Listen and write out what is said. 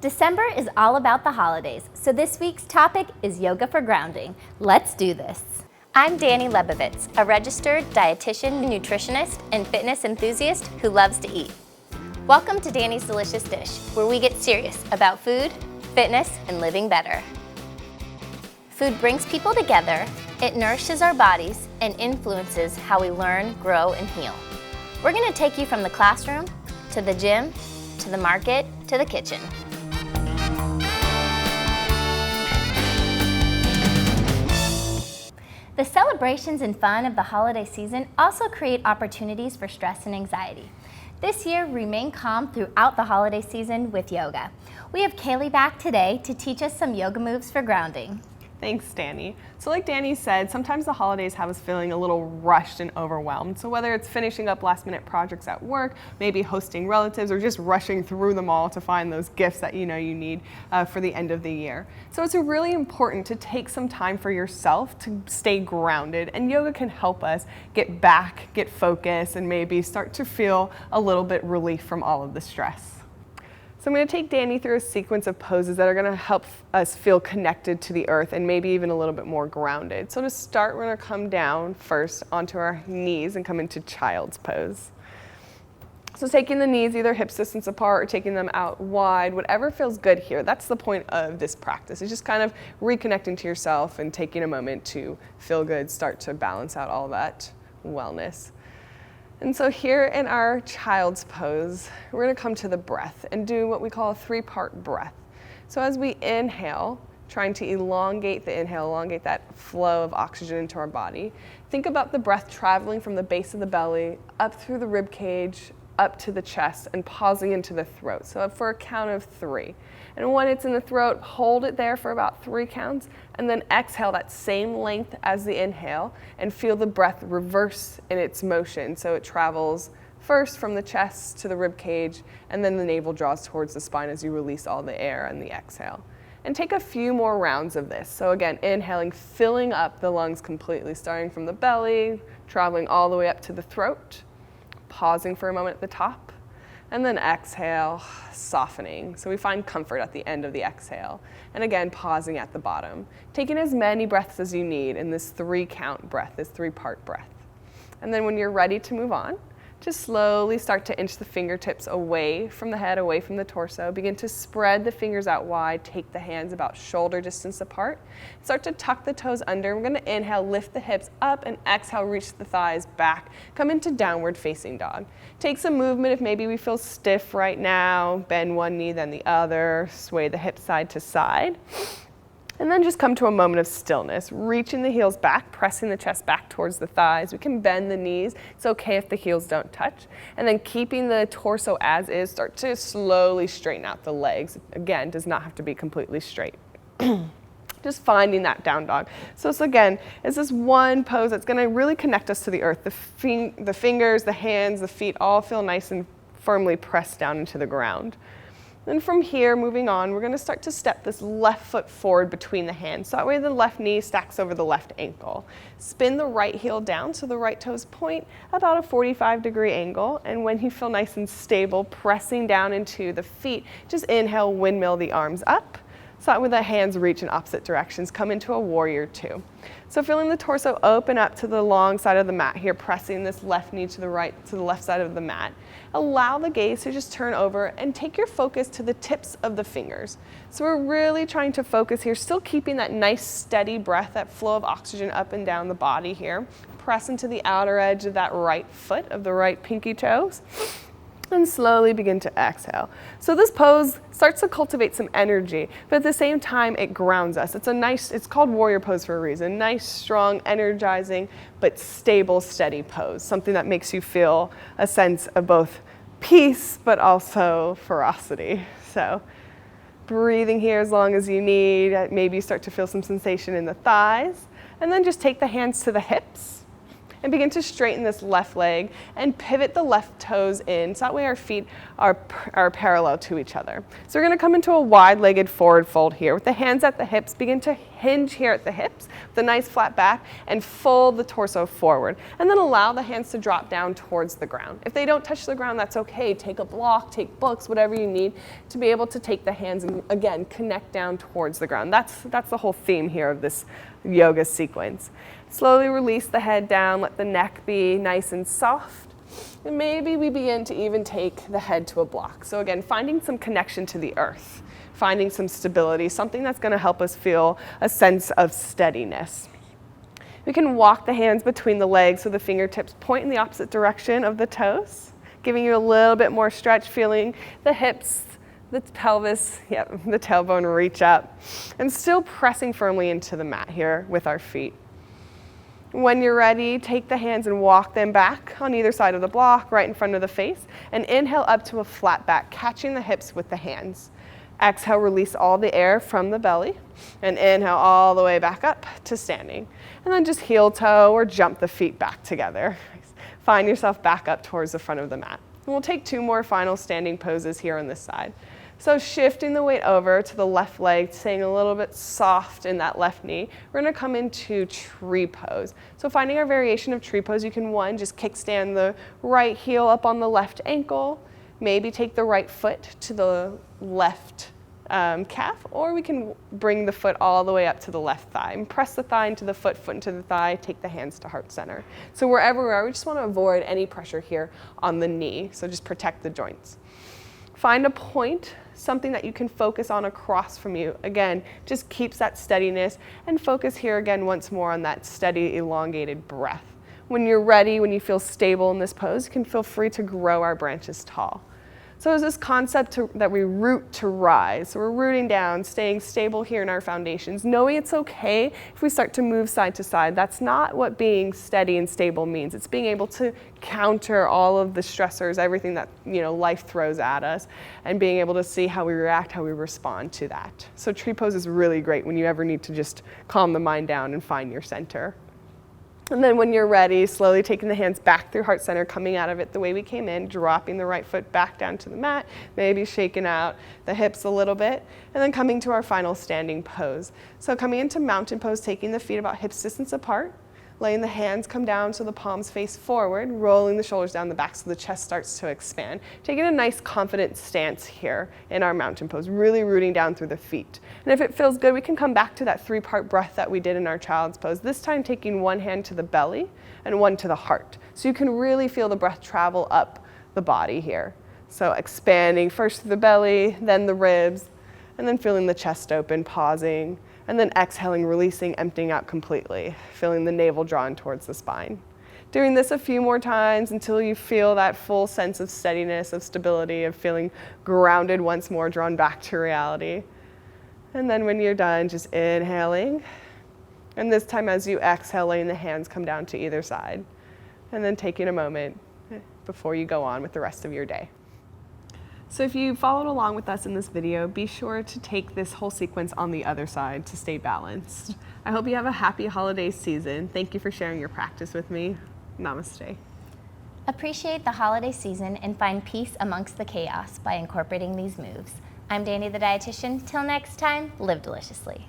December is all about the holidays, so this week's topic is yoga for grounding. Let's do this. I'm Dani Lebovitz, a registered dietitian, nutritionist, and fitness enthusiast who loves to eat. Welcome to Dani's Delicious Dish, where we get serious about food, fitness, and living better. Food brings people together, it nourishes our bodies, and influences how we learn, grow, and heal. We're going to take you from the classroom, to the gym, to the market, to the kitchen. The celebrations and fun of the holiday season also create opportunities for stress and anxiety. This year, remain calm throughout the holiday season with yoga. We have Kayley back today to teach us some yoga moves for grounding. Thanks, Dani. So like Dani said, sometimes the holidays have us feeling a little rushed and overwhelmed. So whether it's finishing up last-minute projects at work, maybe hosting relatives, or just rushing through them all to find those gifts that you know you need for the end of the year. So it's really important to take some time for yourself to stay grounded, and yoga can help us get back, get focused, and maybe start to feel a little bit relief from all of the stress. So I'm going to take Dani through a sequence of poses that are going to help us feel connected to the earth and maybe even a little bit more grounded. So to start, we're going to come down first onto our knees and come into child's pose. So taking the knees either hip distance apart or taking them out wide, whatever feels good here. That's the point of this practice. It's just kind of reconnecting to yourself and taking a moment to feel good, start to balance out all that wellness. And so here in our child's pose, we're going to come to the breath and do what we call a three-part breath. So as we inhale, trying to elongate the inhale, elongate that flow of oxygen into our body, think about the breath traveling from the base of the belly up through the rib cage, up to the chest, and pausing into the throat. So for a count of 3. And when it's in the throat, hold it there for about 3 counts, and then exhale that same length as the inhale and feel the breath reverse in its motion. So it travels first from the chest to the rib cage, and then the navel draws towards the spine as you release all the air on the exhale. And take a few more rounds of this. So again, inhaling, filling up the lungs completely, starting from the belly, traveling all the way up to the throat, pausing for a moment at the top, and then exhale, softening. So we find comfort at the end of the exhale. And again, pausing at the bottom. Taking as many breaths as you need in this 3-count breath, this 3-part breath. And then when you're ready to move on, just slowly start to inch the fingertips away from the head, away from the torso. Begin to spread the fingers out wide. Take the hands about shoulder distance apart. Start to tuck the toes under. We're going to inhale, lift the hips up, and exhale, reach the thighs back. Come into downward facing dog. Take some movement if maybe we feel stiff right now. Bend one knee, then the other. Sway the hips side to side. And then just come to a moment of stillness, reaching the heels back, pressing the chest back towards the thighs. We can bend the knees. It's okay if the heels don't touch. And then keeping the torso as is, start to slowly straighten out the legs. Again, does not have to be completely straight. Just finding that down dog. So again, it's this one pose that's going to really connect us to the earth. The fingers, the hands, the feet all feel nice and firmly pressed down into the ground. Then from here, moving on, we're going to start to step this left foot forward between the hands. So that way the left knee stacks over the left ankle. Spin the right heel down so the right toes point about a 45-degree angle. And when you feel nice and stable, pressing down into the feet, just inhale, windmill the arms up. So that way the hands reach in opposite directions. Come into a warrior 2. So feeling the torso open up to the long side of the mat here, pressing this left knee to the left side of the mat. Allow the gaze to just turn over and take your focus to the tips of the fingers. So we're really trying to focus here, still keeping that nice steady breath, that flow of oxygen up and down the body here. Press into the outer edge of that right foot, of the right pinky toes. And slowly begin to exhale. So this pose starts to cultivate some energy, but at the same time it grounds us. It's called warrior pose for a reason. Nice, strong, energizing, but stable, steady pose. Something that makes you feel a sense of both peace, but also ferocity. So breathing here as long as you need. Maybe you start to feel some sensation in the thighs. And then just take the hands to the hips. and begin to straighten this left leg and pivot the left toes in so that way our feet are parallel to each other. So we're going to come into a wide-legged forward fold here with the hands at the hips. Begin to hinge here at the hips with a nice flat back and fold the torso forward, and then allow the hands to drop down towards the ground. If they don't touch the ground, that's okay. Take a block, take books, whatever you need to be able to take the hands and again connect down towards the ground. That's the whole theme here of this yoga sequence. Slowly release the head down, let the neck be nice and soft, and maybe we begin to even take the head to a block. So again, finding some connection to the earth, finding some stability, something that's going to help us feel a sense of steadiness. We can walk the hands between the legs so the fingertips point in the opposite direction of the toes, giving you a little bit more stretch, feeling the hips, the pelvis, the tailbone reach up, and still pressing firmly into the mat here with our feet. When you're ready, take the hands and walk them back on either side of the block, right in front of the face, and inhale up to a flat back, catching the hips with the hands. Exhale, release all the air from the belly, and inhale all the way back up to standing. And then just heel toe or jump the feet back together. Find yourself back up towards the front of the mat. And we'll take 2 more final standing poses here on this side. So shifting the weight over to the left leg, staying a little bit soft in that left knee, we're going to come into tree pose. So finding our variation of tree pose, you can just kickstand the right heel up on the left ankle, maybe take the right foot to the left calf, or we can bring the foot all the way up to the left thigh and press the thigh into the foot, foot into the thigh, take the hands to heart center. So wherever we are, we just want to avoid any pressure here on the knee, so just protect the joints. Find a point, something that you can focus on across from you. Again, just keeps that steadiness, and focus here again once more on that steady, elongated breath. When you're ready, when you feel stable in this pose, you can feel free to grow our branches tall. So it's this concept that we root to rise. So we're rooting down, staying stable here in our foundations, knowing it's okay if we start to move side to side. That's not what being steady and stable means. It's being able to counter all of the stressors, everything that life throws at us, and being able to see how we react, how we respond to that. So tree pose is really great when you ever need to just calm the mind down and find your center. And then when you're ready, slowly taking the hands back through heart center, coming out of it the way we came in, dropping the right foot back down to the mat, maybe shaking out the hips a little bit, and then coming to our final standing pose. So coming into mountain pose, taking the feet about hips distance apart, letting the hands come down so the palms face forward, rolling the shoulders down the back so the chest starts to expand. Taking a nice confident stance here in our mountain pose, really rooting down through the feet. And if it feels good, we can come back to that 3-part breath that we did in our child's pose, this time taking one hand to the belly and one to the heart. So you can really feel the breath travel up the body here. So expanding first through the belly, then the ribs, and then feeling the chest open, pausing, and then exhaling, releasing, emptying out completely, feeling the navel drawn towards the spine. Doing this a few more times until you feel that full sense of steadiness, of stability, of feeling grounded once more, drawn back to reality. And then when you're done, just inhaling. And this time as you exhale, letting the hands come down to either side. And then taking a moment before you go on with the rest of your day. So if you followed along with us in this video, be sure to take this whole sequence on the other side to stay balanced. I hope you have a happy holiday season. Thank you for sharing your practice with me. Namaste. Appreciate the holiday season and find peace amongst the chaos by incorporating these moves. I'm Dani the dietitian. Till next time, live deliciously.